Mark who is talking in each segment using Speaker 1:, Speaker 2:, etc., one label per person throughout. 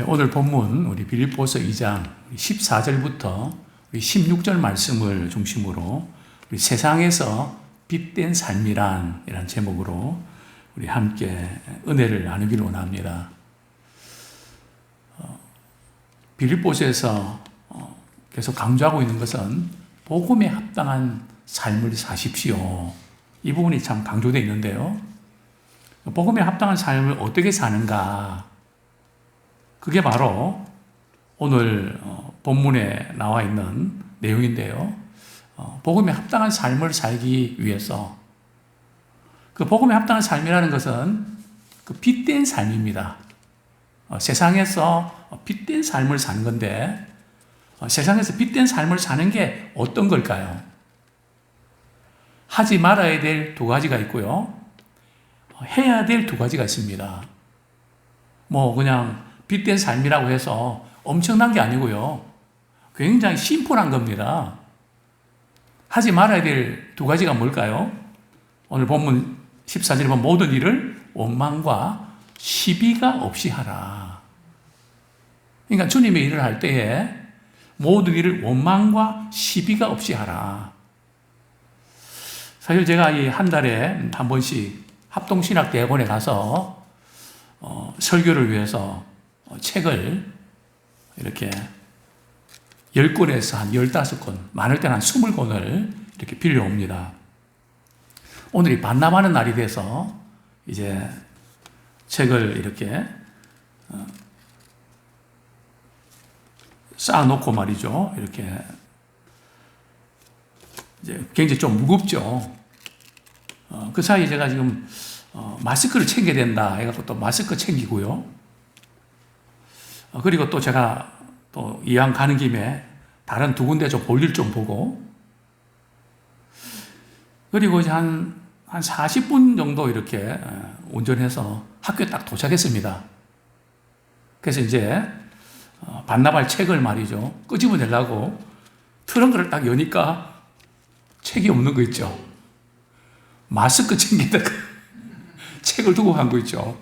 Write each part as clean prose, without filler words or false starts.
Speaker 1: 오늘 본문 우리 빌립보서 2장 14절부터 16절 말씀을 중심으로 우리 세상에서 빛된 삶이란 이란 제목으로 우리 함께 은혜를 나누기를 원합니다. 빌립보서에서 계속 강조하고 있는 것은 복음에 합당한 삶을 사십시오. 이 부분이 참 강조되어 있는데요. 복음에 합당한 삶을 어떻게 사는가? 그게 바로 오늘 본문에 나와 있는 내용인데요. 복음에 합당한 삶을 살기 위해서 그 복음에 합당한 삶이라는 것은 그 빛된 삶입니다. 세상에서 빛된 삶을 사는 건데 세상에서 빛된 삶을 사는 게 어떤 걸까요? 하지 말아야 될 두 가지가 있고요. 해야 될 두 가지가 있습니다. 그냥 빛된 삶이라고 해서 엄청난 게 아니고요. 굉장히 심플한 겁니다. 하지 말아야 될 두 가지가 뭘까요? 오늘 본문 14절에 보면 모든 일을 원망과 시비가 없이 하라. 그러니까 주님의 일을 할 때에 모든 일을 원망과 시비가 없이 하라. 사실 제가 이 한 달에 한 번씩 합동신학대학원에 가서 설교를 위해서 책을 이렇게 10권에서 한 15권, 많을 때는 한 20권을 이렇게 빌려옵니다. 오늘이 반납하는 날이 돼서 이제 책을 이렇게 쌓아놓고 말이죠. 이렇게 이제 굉장히 좀 무겁죠. 그 사이에 제가 지금 마스크를 챙겨야 된다 해갖고 또 마스크 챙기고요. 그리고 또 제가 또 이왕 가는 김에 다른 두 군데 좀 볼일 좀 보고, 그리고 이제 한 40분 정도 이렇게 운전해서 학교에 딱 도착했습니다. 그래서 이제 반납할 책을 말이죠. 끄집어내려고 트렁크를 딱 여니까 책이 없는 거 있죠. 마스크 챙기다가 책을 두고 간 거 있죠.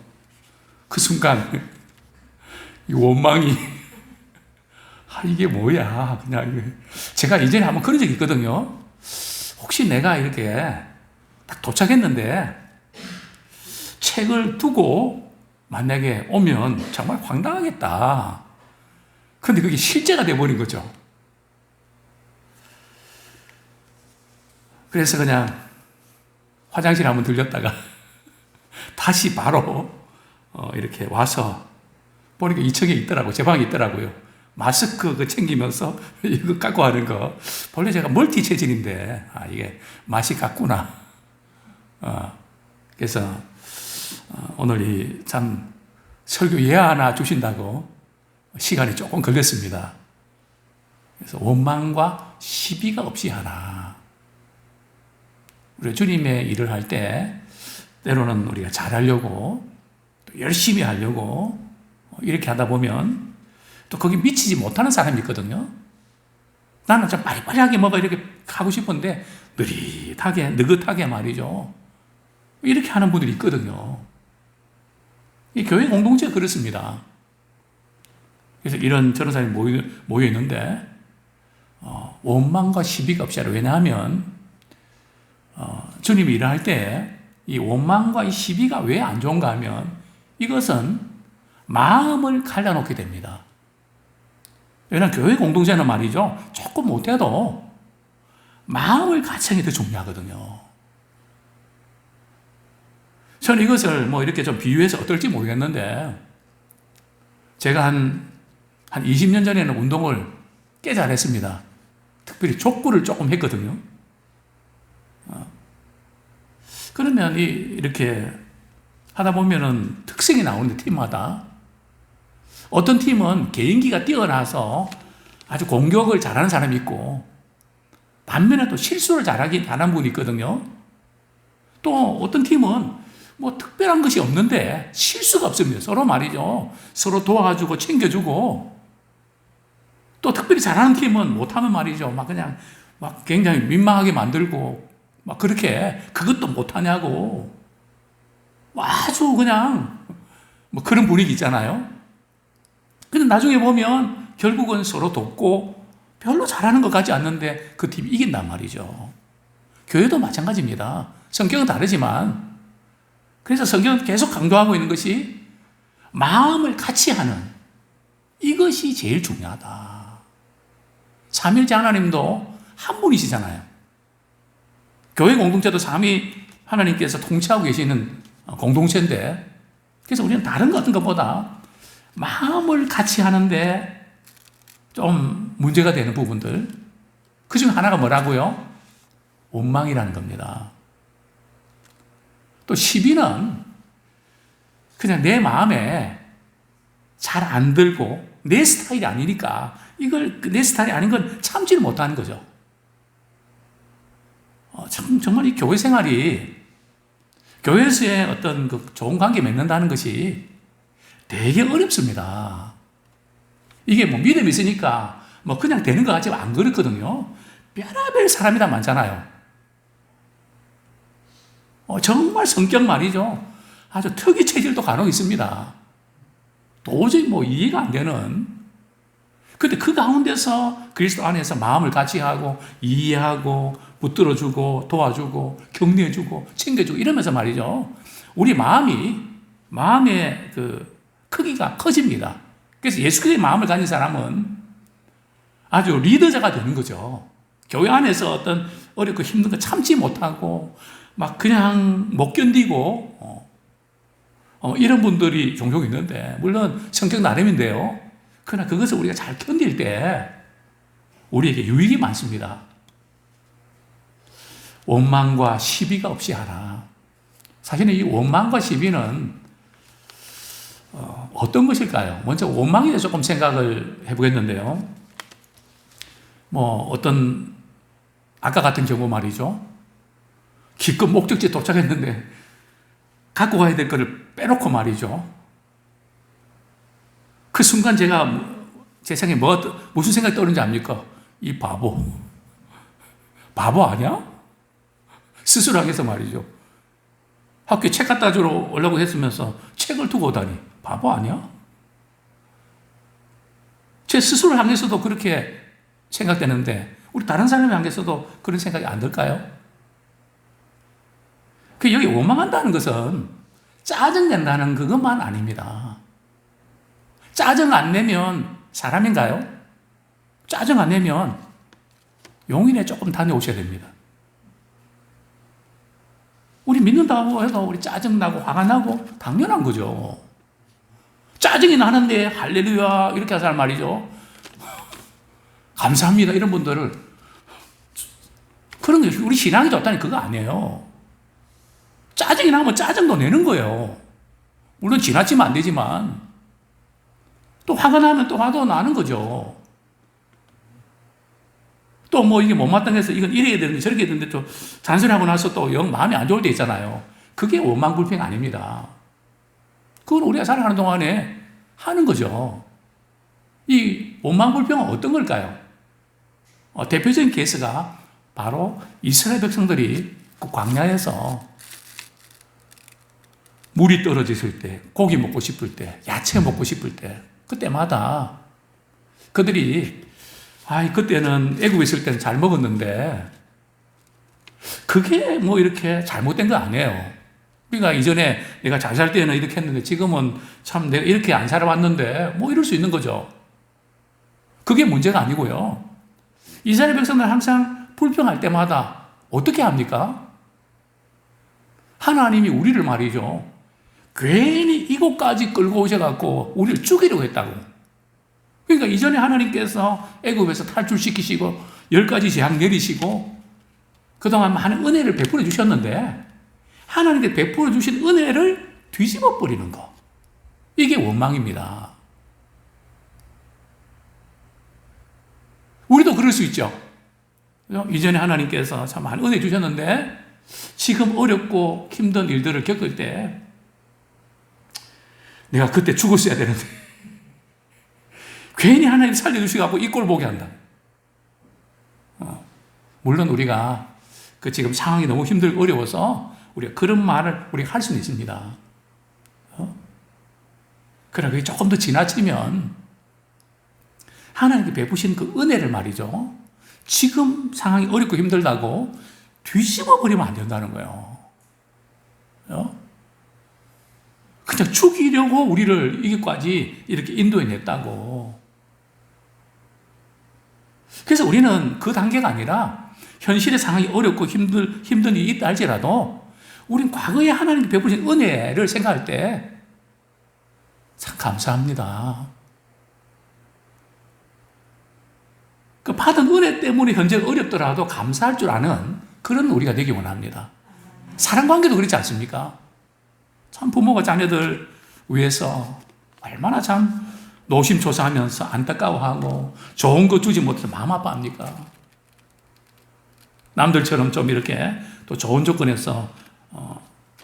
Speaker 1: 그 순간 이 원망이 이게 뭐야 그냥. 제가 이전에 한번 그런 적이 있거든요. 혹시 내가 이렇게 딱 도착했는데 책을 두고 만약에 오면 정말 황당하겠다. 근데 그게 실제가 돼버린 거죠. 그래서 그냥 화장실 한번 들렸다가 다시 바로 이렇게 와서 보니까 2층에 있더라고요. 제 방에 있더라고요. 마스크 그 챙기면서 이거 갖고 하는 거. 본래 제가 멀티 체질인데 이게 맛이 같구나. 그래서 오늘 참 설교 예하 하나 주신다고 시간이 조금 걸렸습니다. 그래서 원망과 시비가 없이 하라. 우리 주님의 일을 할 때 때로는 우리가 잘하려고 또 열심히 하려고 이렇게 하다 보면 또 거기 미치지 못하는 사람이 있거든요. 나는 좀 빨리빨리하게 이렇게 하고 싶은데 느긋하게 말이죠. 이렇게 하는 분들이 있거든요. 이 교회 공동체가 그렇습니다. 그래서 이런 저런 사람이 모여 있는데 원망과 시비가 없이 하라. 왜냐하면 주님이 일을 할 때 이 원망과 이 시비가 왜 안 좋은가 하면 이것은 마음을 갈라놓게 됩니다. 왜냐하면 교회 공동체는 말이죠. 조금 못해도 마음을 같이 하는 게 더 중요하거든요. 저는 이것을 이렇게 좀 비유해서 어떨지 모르겠는데 제가 한 20년 전에는 운동을 꽤 잘했습니다. 특별히 족구를 조금 했거든요. 그러면 이렇게 하다 보면은 특색이 나오는데 팀마다 어떤 팀은 개인기가 뛰어나서 아주 공격을 잘하는 사람이 있고 반면에 또 실수를 잘하는 분이 있거든요. 또 어떤 팀은 특별한 것이 없는데 실수가 없습니다. 서로 말이죠. 서로 도와주고 챙겨주고 또 특별히 잘하는 팀은 못하면 말이죠. 그냥 굉장히 민망하게 만들고 그렇게 그것도 못하냐고 아주 그냥 그런 분위기 있잖아요. 근데 나중에 보면 결국은 서로 돕고 별로 잘하는 것 같지 않는데 그 팀이 이긴단 말이죠. 교회도 마찬가지입니다. 성격은 다르지만, 그래서 성경은 계속 강조하고 있는 것이 마음을 같이 하는, 이것이 제일 중요하다. 삼위일체 하나님도 한 분이시잖아요. 교회 공동체도 삼위 하나님께서 통치하고 계시는 공동체인데, 그래서 우리는 다른 어떤 것보다 마음을 같이 하는데 좀 문제가 되는 부분들, 그 중 하나가 뭐라고요? 원망이라는 겁니다. 또 시비는 그냥 내 마음에 잘 안 들고 내 스타일이 아니니까, 이걸 내 스타일이 아닌 건 참지를 못하는 거죠. 정말 이 교회 생활이, 교회에서의 어떤 그 좋은 관계 맺는다는 것이 되게 어렵습니다. 이게 뭐 믿음이 있으니까 뭐 그냥 되는 것 같지만 안 그렇거든요. 별의별 사람이 다 많잖아요. 정말 성격 말이죠. 아주 특이 체질도 간혹 있습니다. 도저히 뭐 이해가 안 되는. 근데 그 가운데서 그리스도 안에서 마음을 같이 하고, 이해하고, 붙들어주고, 도와주고, 격려해주고, 챙겨주고, 이러면서 말이죠. 우리 마음의 그 크기가 커집니다. 그래서 예수 그리스도의 마음을 가진 사람은 아주 리더자가 되는 거죠. 교회 안에서 어떤 어렵고 힘든 거 참지 못하고, 막 그냥 못 견디고, 이런 분들이 종종 있는데, 물론 성격 나름인데요. 그러나 그것을 우리가 잘 견딜 때 우리에게 유익이 많습니다. 원망과 시비가 없이 하라. 사실은 이 원망과 시비는 어떤 것일까요? 먼저 원망에 대해서 조금 생각을 해보겠는데요. 뭐 어떤 아까 같은 경우 말이죠. 기껏 목적지에 도착했는데 갖고 가야 될 거를 빼놓고 말이죠. 그 순간 제가 제 생각에 무슨 생각이 떠오르는지 압니까? 이 바보 아니야? 스스로 하겠어 말이죠. 학교에 책 갖다 주러 오려고 했으면서 책을 두고 오다니 바보 아니야? 제 스스로 향해서도 그렇게 생각되는데 우리 다른 사람을 향해서도 그런 생각이 안 들까요? 여기 원망한다는 것은 짜증낸다는 그것만 아닙니다. 짜증 안 내면 사람인가요? 짜증 안 내면 용인에 조금 다녀오셔야 됩니다. 우리 믿는다고 해도 우리 짜증나고 화가 나고 당연한 거죠. 짜증이 나는데 할렐루야 이렇게 하는 말이죠. 감사합니다 이런 분들을, 그런 게 우리 신앙이 좋다니 그거 아니에요. 짜증이 나면 짜증도 내는 거예요. 물론 지나치면 안 되지만, 또 화가 나면 또 화도 나는 거죠. 또 뭐 이게 못마땅해서 이건 이래야 되는데 저렇게 해야 되는데 또 잔소리하고 나서 또 영 마음이 안 좋을 때 있잖아요. 그게 원망불평 아닙니다. 그건 우리가 살아가는 동안에 하는 거죠. 이 원망불평은 어떤 걸까요? 대표적인 케이스가 바로 이스라엘 백성들이 그 광야에서 물이 떨어졌을 때, 고기 먹고 싶을 때, 야채 먹고 싶을 때, 그때마다 그들이 그때는 애국에 있을 때는 잘 먹었는데 그게 뭐 이렇게 잘못된 거 아니에요. 그러니까 이전에 내가 잘 살 때는 이렇게 했는데 지금은 참 내가 이렇게 안 살아왔는데 뭐 이럴 수 있는 거죠. 그게 문제가 아니고요. 이스라엘 백성들은 항상 불평할 때마다 어떻게 합니까? 하나님이 우리를 말이죠. 괜히 이곳까지 끌고 오셔갖고 우리를 죽이려고 했다고. 그러니까 이전에 하나님께서 애굽에서 탈출시키시고 10가지 재앙 내리시고 그동안 많은 은혜를 베풀어 주셨는데 하나님께 베풀어 주신 은혜를 뒤집어 버리는 거. 이게 원망입니다. 우리도 그럴 수 있죠. 이전에 하나님께서 참 많은 은혜 주셨는데 지금 어렵고 힘든 일들을 겪을 때 내가 그때 죽었어야 되는데 괜히 하나님 살려주시고 이 꼴 보게 한다. 물론 우리가 지금 상황이 너무 힘들고 어려워서 우리가 그런 말을 우리가 할 수는 있습니다. 그러나 그게 조금 더 지나치면 하나님께 베푸신 그 은혜를 말이죠. 지금 상황이 어렵고 힘들다고 뒤집어 버리면 안 된다는 거예요. 그냥 죽이려고 우리를 이기까지 이렇게 인도해 냈다고. 그래서 우리는 그 단계가 아니라 현실의 상황이 어렵고 힘든 일이 있다 할지라도 우린 과거에 하나님께 베푸신 은혜를 생각할 때 참 감사합니다. 그 받은 은혜 때문에 현재 어렵더라도 감사할 줄 아는 그런 우리가 되기 원합니다. 사랑관계도 그렇지 않습니까? 참 부모가 자녀들 위해서 얼마나 참 노심초사하면서 안타까워하고 좋은 거 주지 못해서 마음 아파합니까? 남들처럼 좀 이렇게 또 좋은 조건에서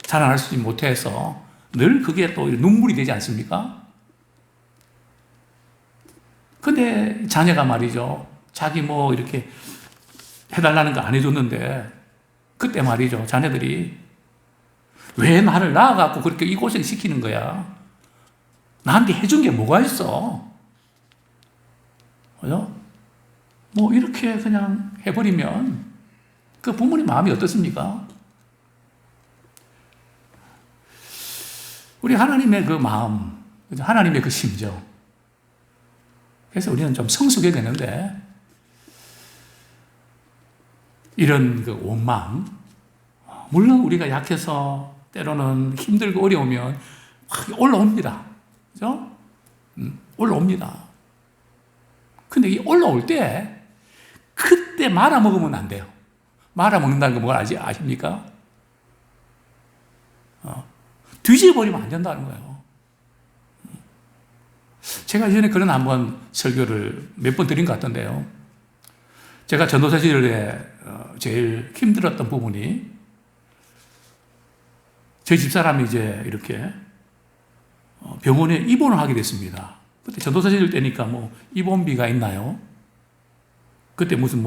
Speaker 1: 자라날 수 못해서 늘 그게 또 눈물이 되지 않습니까? 근데 자녀가 말이죠. 자기 뭐 이렇게 해달라는 거 안 해줬는데 그때 말이죠. 자녀들이 왜 나를 낳아갖고 그렇게 이 고생 시키는 거야? 나한테 해준 게 뭐가 있어? 그죠? 뭐 이렇게 그냥 해버리면 그 부모님 마음이 어떻습니까? 우리 하나님의 그 마음, 하나님의 그 심정. 그래서 우리는 좀 성숙해야 되는데 이런 그 원망, 물론 우리가 약해서 때로는 힘들고 어려우면 확 올라옵니다. 그죠? 올라옵니다. 근데 이 올라올 때 그때 말아먹으면 안 돼요. 말아먹는다는 거 뭘 아십니까? 뒤집어버리면 안 된다는 거예요. 제가 예전에 그런 한번 설교를 몇 번 드린 것 같던데요. 제가 전도사 시절에 제일 힘들었던 부분이 저희 집사람이 이제 이렇게 병원에 입원을 하게 됐습니다. 그때 전도사 시절 때니까 뭐 입원비가 있나요? 그때 무슨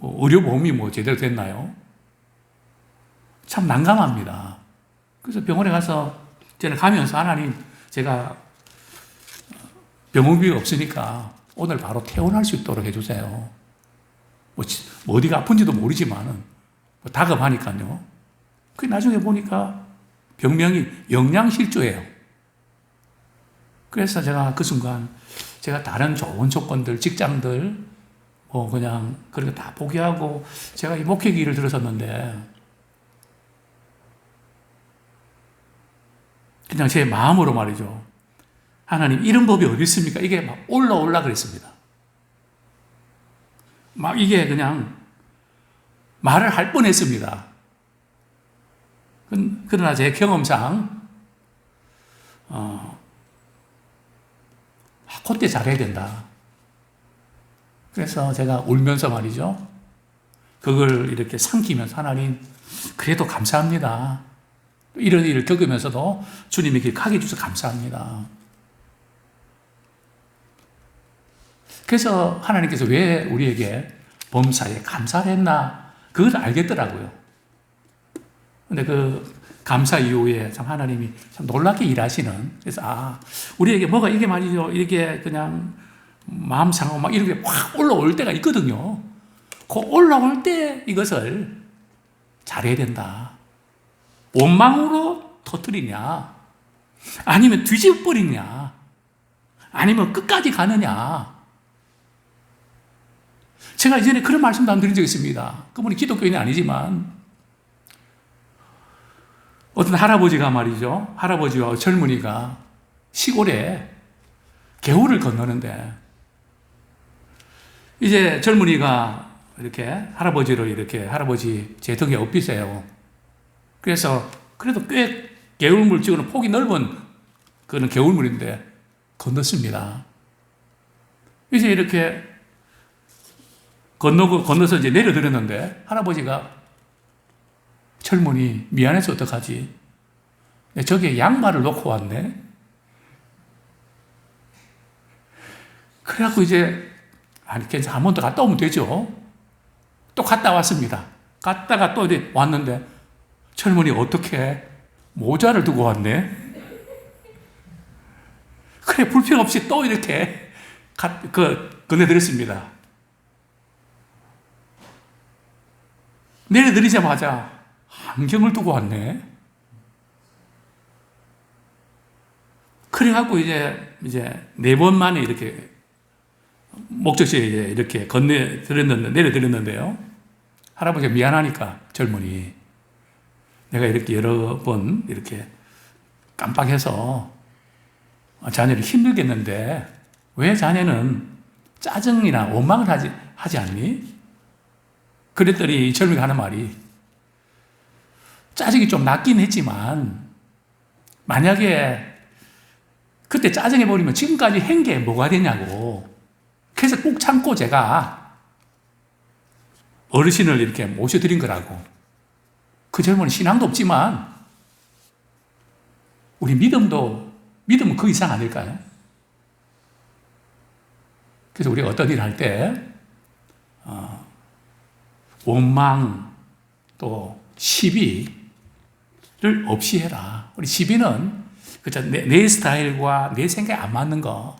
Speaker 1: 의료보험이 제대로 됐나요? 참 난감합니다. 그래서 병원에 가서 저는 가면서 하나님, 제가 병원비가 없으니까 오늘 바로 퇴원할 수 있도록 해주세요. 뭐 어디가 아픈지도 모르지만은 다급하니까요. 그 나중에 보니까 병명이 영양실조예요. 그래서 제가 그 순간 제가 다른 좋은 조건들, 직장들 그냥 그렇게 다 포기하고 제가 이 목회 길을 들었었는데 그냥 제 마음으로 말이죠. 하나님, 이런 법이 어디 있습니까? 이게 막 올라 그랬습니다. 막 이게 그냥 말을 할 뻔했습니다. 그러나 제 경험상 그때 잘해야 된다. 그래서 제가 울면서 말이죠. 그걸 이렇게 삼키면서 하나님, 그래도 감사합니다. 이런 일을 겪으면서도 주님의 길 가게 해주셔서 감사합니다. 그래서 하나님께서 왜 우리에게 범사에 감사를 했나 그걸 알겠더라고요. 근데 그 감사 이후에 참 하나님이 참 놀랍게 일하시는, 그래서 우리에게 뭐가 이게 말이죠, 이게 그냥 마음 상하고 막 이렇게 확 올라올 때가 있거든요. 그 올라올 때 이것을 잘해야 된다. 원망으로 터뜨리냐, 아니면 뒤집어버리냐, 아니면 끝까지 가느냐. 제가 이전에 그런 말씀도 안 드린 적이 있습니다. 그분이 기독교인이 아니지만 어떤 할아버지가 말이죠, 할아버지와 젊은이가 시골에 개울을 건너는데 이제 젊은이가 이렇게 할아버지 제 등에 엎이세요. 그래서 그래도 꽤 개울물 찍어는 폭이 넓은 그런 개울물인데 건넜습니다. 이제 이렇게 건너서 이제 내려드렸는데 할아버지가 젊은이 미안해서 어떡하지? 저기에 양말을 놓고 왔네? 그래갖고 이제 괜찮아, 한 번 더 갔다 오면 되죠. 또 갔다 왔습니다. 갔다가 또 이제 왔는데 젊은이 어떻게 모자를 두고 왔네? 그래, 불평 없이 또 이렇게 건네드렸습니다. 내려드리자마자 안경을 두고 왔네. 그래갖고 이제 4번 만에 이렇게 목적지에 이렇게 내려드렸는데요. 할아버지가 미안하니까 젊은이 내가 이렇게 여러 번 이렇게 깜빡해서 자녀를 힘들게 했는데 왜 자네는 짜증이나 원망을 하지 않니? 그랬더니 이 젊은이가 하는 말이 짜증이 좀 났긴 했지만 만약에 그때 짜증해버리면 지금까지 한 게 뭐가 되냐고. 그래서 꾹 참고 제가 어르신을 이렇게 모셔드린 거라고. 그 젊은이 신앙도 없지만 우리 믿음은 그 이상 아닐까요? 그래서 우리가 어떤 일을 할 때 원망 또 시비를 없이 해라. 우리 시비는 그죠? 내 스타일과 내 생각에 안 맞는 거.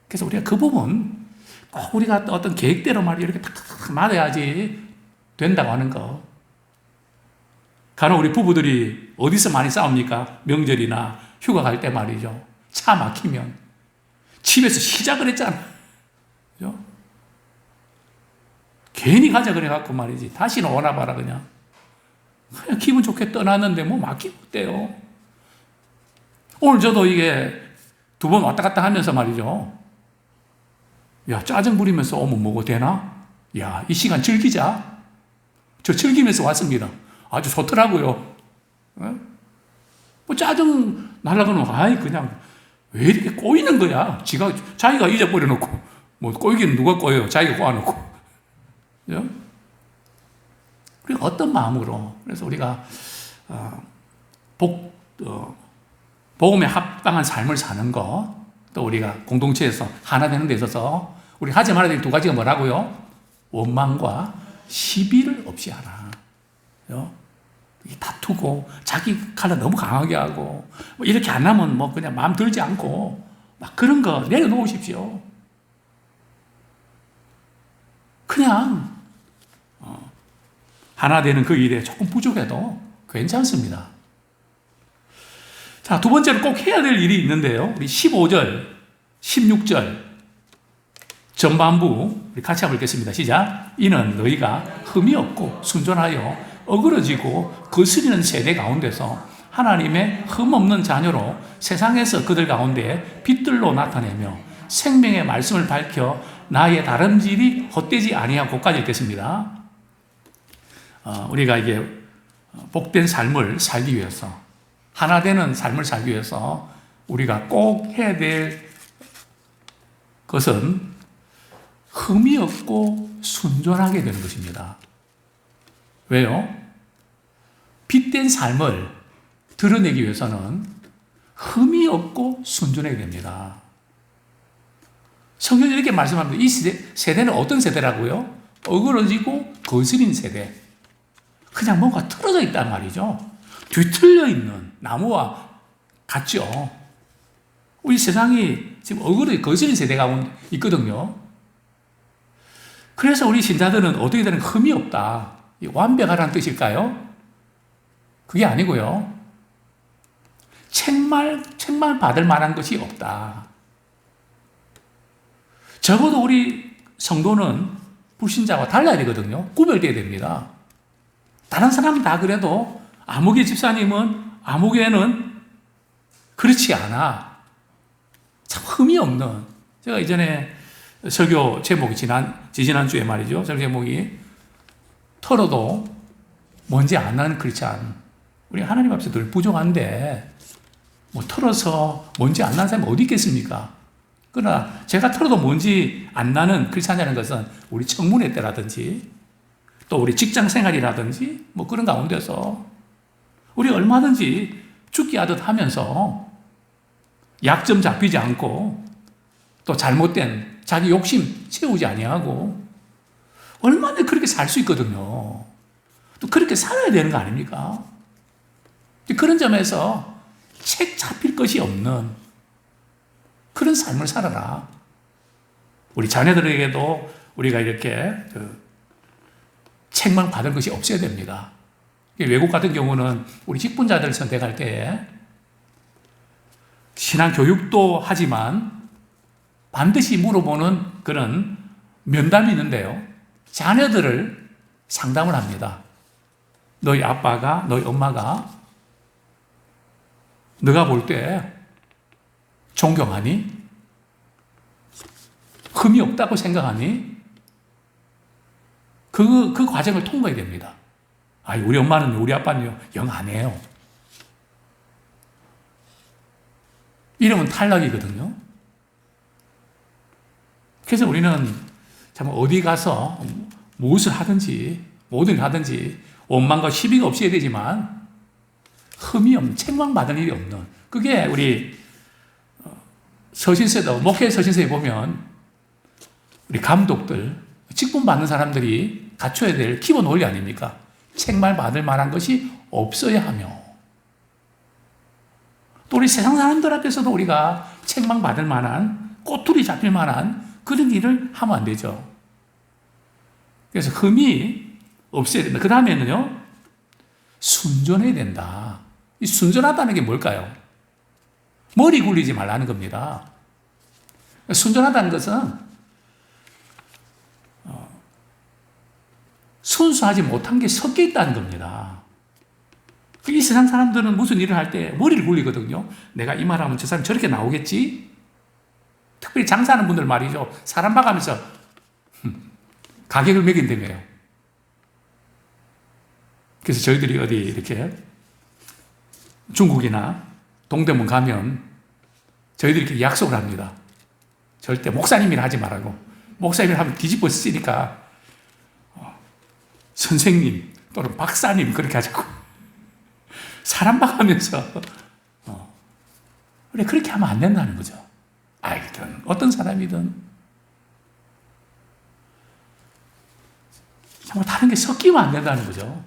Speaker 1: 그래서 우리가 그 부분 꼭 우리가 어떤 계획대로 말이야 이렇게 탁탁탁 맞아야지 된다고 하는 거. 간혹 우리 부부들이 어디서 많이 싸웁니까? 명절이나 휴가 갈 때 말이죠. 차 막히면 집에서 시작을 했잖아. 그죠? 괜히 가자 그래갖고 말이지. 다시는 오나 봐라 그냥 기분 좋게 떠났는데 뭐 막히면 어때요? 오늘 저도 이게 2번 왔다 갔다 하면서 말이죠. 야, 짜증 부리면서 오면 뭐가 되나? 야, 이 시간 즐기자. 저 즐기면서 왔습니다. 아주 좋더라고요. 뭐 짜증 날라고 하면, 아이, 그냥 왜 이렇게 꼬이는 거야? 자기가 잊어버려놓고, 뭐 꼬이기는 누가 꼬여요? 자기가 꼬아놓고. 그죠? 우리가 어떤 마음으로, 그래서 우리가, 복음에 합당한 삶을 사는 것, 또 우리가 공동체에서 하나 되는 데 있어서 우리 하지 말아야 될 2가지가 뭐라고요? 원망과 시비를 없이 하라. 다투고 자기 칼을 너무 강하게 하고 뭐 이렇게 안 하면 뭐 그냥 마음 들지 않고 막 그런 거 내려놓으십시오. 그냥 하나 되는 그 일에 조금 부족해도 괜찮습니다. 자, 2번째로 꼭 해야 될 일이 있는데요. 우리 15절, 16절 전반부 우리 같이 한번 읽겠습니다. 시작. 이는 너희가 흠이 없고 순전하여 어그러지고 거스리는 세대 가운데서 하나님의 흠 없는 자녀로 세상에서 그들 가운데 빛들로 나타내며 생명의 말씀을 밝혀 나의 다름질이 헛되지 아니하고까지 읽겠습니다. 우리가 이게 복된 삶을 살기 위해서 하나 되는 삶을 살기 위해서 우리가 꼭 해야 될 것은 흠이 없고 순전하게 되는 것입니다. 왜요? 빛된 삶을 드러내기 위해서는 흠이 없고 순전하게 됩니다. 성경이 이렇게 말씀합니다. 이 세대는 어떤 세대라고요? 어그러지고 거스린 세대. 그냥 뭔가 틀어져 있단 말이죠. 뒤틀려 있는 나무와 같죠. 우리 세상이 지금 어그러지 거스린 세대가 있거든요. 그래서 우리 신자들은 어떻게 되는 흠이 없다. 완벽하라는 뜻일까요? 그게 아니고요. 책말 받을 만한 것이 없다. 적어도 우리 성도는 불신자와 달라야 되거든요. 구별돼야 됩니다. 다른 사람은 다 그래도 아무개 집사님은 아무개는 그렇지 않아. 참 흠이 없는. 제가 이전에 설교 제목이 지지난주에 말이죠. 설교 제목이 털어도 먼지 안 나는 크리스찬. 우리 하나님 앞에서 늘 부족한데 뭐 털어서 먼지 안 나는 사람이 어디 있겠습니까? 그러나 제가 털어도 먼지 안 나는 크리스찬이라는 것은 우리 청문회 때라든지 또 우리 직장 생활이라든지 뭐 그런 가운데서 우리 얼마든지 죽기 하듯 하면서 약점 잡히지 않고 또 잘못된 자기 욕심 채우지 아니하고 얼마나 그렇게 살 수 있거든요. 또 그렇게 살아야 되는 거 아닙니까? 그런 점에서 책 잡힐 것이 없는 그런 삶을 살아라. 우리 자녀들에게도 우리가 이렇게 책망 받은 것이 없어야 됩니다. 외국 같은 경우는 우리 직분자들 선택할 때에 신앙 교육도 하지만 반드시 물어보는 그런 면담이 있는데요. 자녀들을 상담을 합니다. 너희 아빠가, 너희 엄마가 너가 볼 때 존경하니? 흠이 없다고 생각하니? 그 과정을 통과해야 됩니다. 우리 엄마는, 우리 아빠는요, 영 안 해요. 이러면 탈락이거든요. 그래서 우리는 참 어디 가서 무엇을 하든지, 뭐든 하든지, 원망과 시비가 없어야 되지만, 흠이 없는, 책망받을 일이 없는, 그게 우리 서신서도, 목회 서신서에 보면, 우리 감독들, 직분 받는 사람들이 갖춰야 될 기본 원리 아닙니까? 책망 받을 만한 것이 없어야 하며, 또 우리 세상 사람들 앞에서도 우리가 책망 받을 만한, 꼬투리 잡힐 만한 그런 일을 하면 안 되죠. 그래서 흠이 없어야 된다. 그 다음에는요, 순전해야 된다. 이 순전하다는 게 뭘까요? 머리 굴리지 말라는 겁니다. 순전하다는 것은 순수하지 못한 게 섞여 있다는 겁니다. 이 세상 사람들은 무슨 일을 할 때 머리를 굴리거든요. 내가 이 말하면 저 사람 저렇게 나오겠지? 특별히 장사하는 분들 말이죠. 사람 봐가면서 가격을 매긴다며요. 그래서 저희들이 어디 이렇게 중국이나 동대문 가면 저희들이 이렇게 약속을 합니다. 절대 목사님이라 하지 말라고. 목사님이라 하면 뒤집어 쓰니까 선생님 또는 박사님 그렇게 하자고. 사람 봐가면서 그래 그렇게 하면 안 된다는 거죠. 알든 어떤 사람이든 정말 다른 게 섞이면 안 된다는 거죠.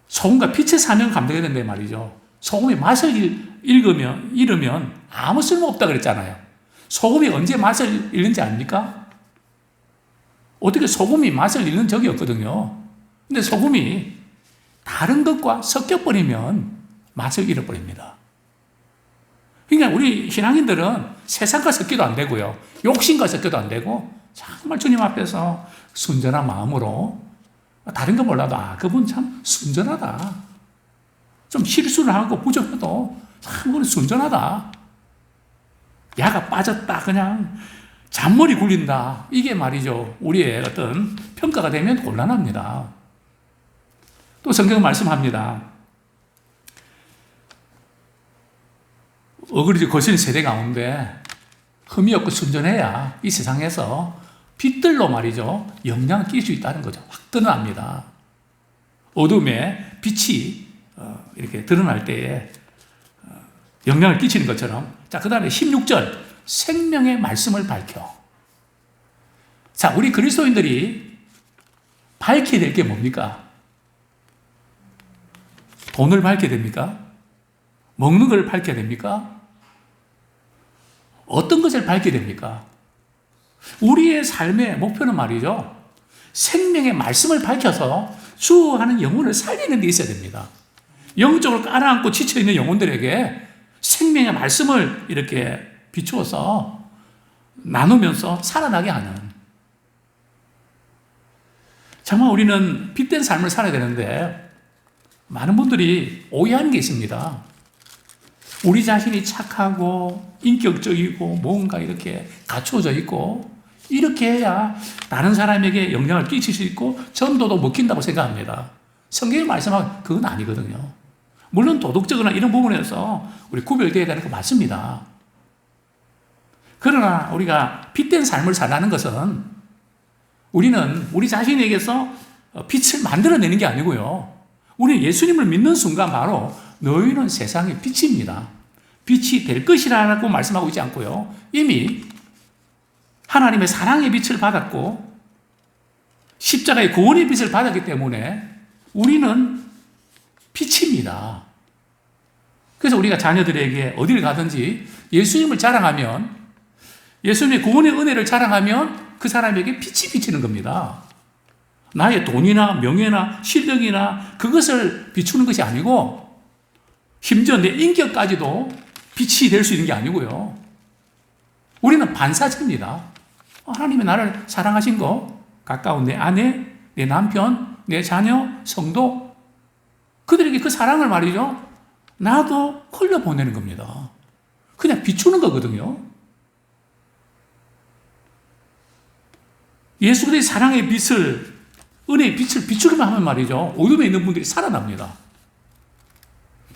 Speaker 1: 소금과 빛의 사명 감당해야 된다 말이죠. 소금이 맛을 잃으면 아무 쓸모없다 그랬잖아요. 소금이 언제 맛을 잃는지 아닙니까? 어떻게 소금이 맛을 잃는 적이 없거든요. 근데 소금이 다른 것과 섞여버리면 맛을 잃어버립니다. 그러니까 우리 신앙인들은 세상과 섞여도 안 되고요. 욕심과 섞여도 안 되고 정말 주님 앞에서 순전한 마음으로 다른 거 몰라도 그분 참 순전하다. 좀 실수를 하고 부족해도 참 그건 순전하다. 야가 빠졌다. 그냥 잔머리 굴린다. 이게 말이죠. 우리의 어떤 평가가 되면 곤란합니다. 또 성경은 말씀합니다. 어그러지 거슬린 세대 가운데 흠이 없고 순전해야 이 세상에서 빛들로 말이죠. 영향을 낄 수 있다는 거죠. 확 드러납니다. 어둠에 빛이 이렇게 드러날 때에 영향을 끼치는 것처럼. 자, 그 다음에 16절. 생명의 말씀을 밝혀. 자, 우리 그리스도인들이 밝혀야 될 게 뭡니까? 돈을 밝혀야 됩니까? 먹는 걸 밝혀야 됩니까? 어떤 것을 밝혀야 됩니까? 우리의 삶의 목표는 말이죠. 생명의 말씀을 밝혀서 수호하는 영혼을 살리는 데 있어야 됩니다. 영적으로 깔아앉고 지쳐있는 영혼들에게 생명의 말씀을 이렇게 비추어서 나누면서 살아나게 하는. 정말 우리는 빛된 삶을 살아야 되는데 많은 분들이 오해하는 게 있습니다. 우리 자신이 착하고 인격적이고 뭔가 이렇게 갖춰져 있고 이렇게 해야 다른 사람에게 영향을 끼칠 수 있고 전도도 먹힌다고 생각합니다. 성경이 말씀하면 그건 아니거든요. 물론 도덕적이나 이런 부분에서 우리 구별되어야 되는 거 맞습니다. 그러나 우리가 빛된 삶을 살라는 것은 우리는 우리 자신에게서 빛을 만들어내는 게 아니고요. 우리는 예수님을 믿는 순간 바로 너희는 세상의 빛입니다. 빛이 될 것이라고 말씀하고 있지 않고요. 이미 하나님의 사랑의 빛을 받았고 십자가의 구원의 빛을 받았기 때문에 우리는 빛입니다. 그래서 우리가 자녀들에게 어디를 가든지 예수님을 자랑하면 예수님의 구원의 은혜를 자랑하면 그 사람에게 빛이 비치는 겁니다. 나의 돈이나 명예나 실력이나 그것을 비추는 것이 아니고 심지어 내 인격까지도 빛이 될 수 있는 게 아니고요. 우리는 반사자입니다. 하나님이 나를 사랑하신 거, 가까운 내 아내, 내 남편, 내 자녀, 성도, 그들에게 그 사랑을 말이죠. 나도 흘려보내는 겁니다. 그냥 비추는 거거든요. 예수 그리스도의 사랑의 빛을, 은혜의 빛을 비추기만 하면 말이죠. 어둠에 있는 분들이 살아납니다.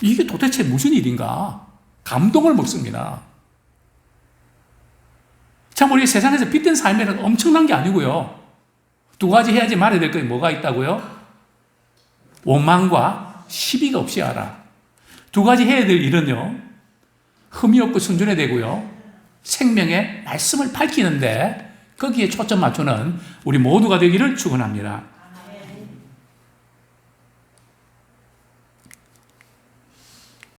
Speaker 1: 이게 도대체 무슨 일인가? 감동을 먹습니다. 참, 우리 세상에서 빛된 삶에는 엄청난 게 아니고요. 두 가지 해야지 말아야 될 것이 뭐가 있다고요? 원망과 시비가 없이 하라. 두 가지 해야 될 일은요, 흠이 없고 순전해야 되고요, 생명의 말씀을 밝히는데 거기에 초점 맞추는 우리 모두가 되기를 축원합니다.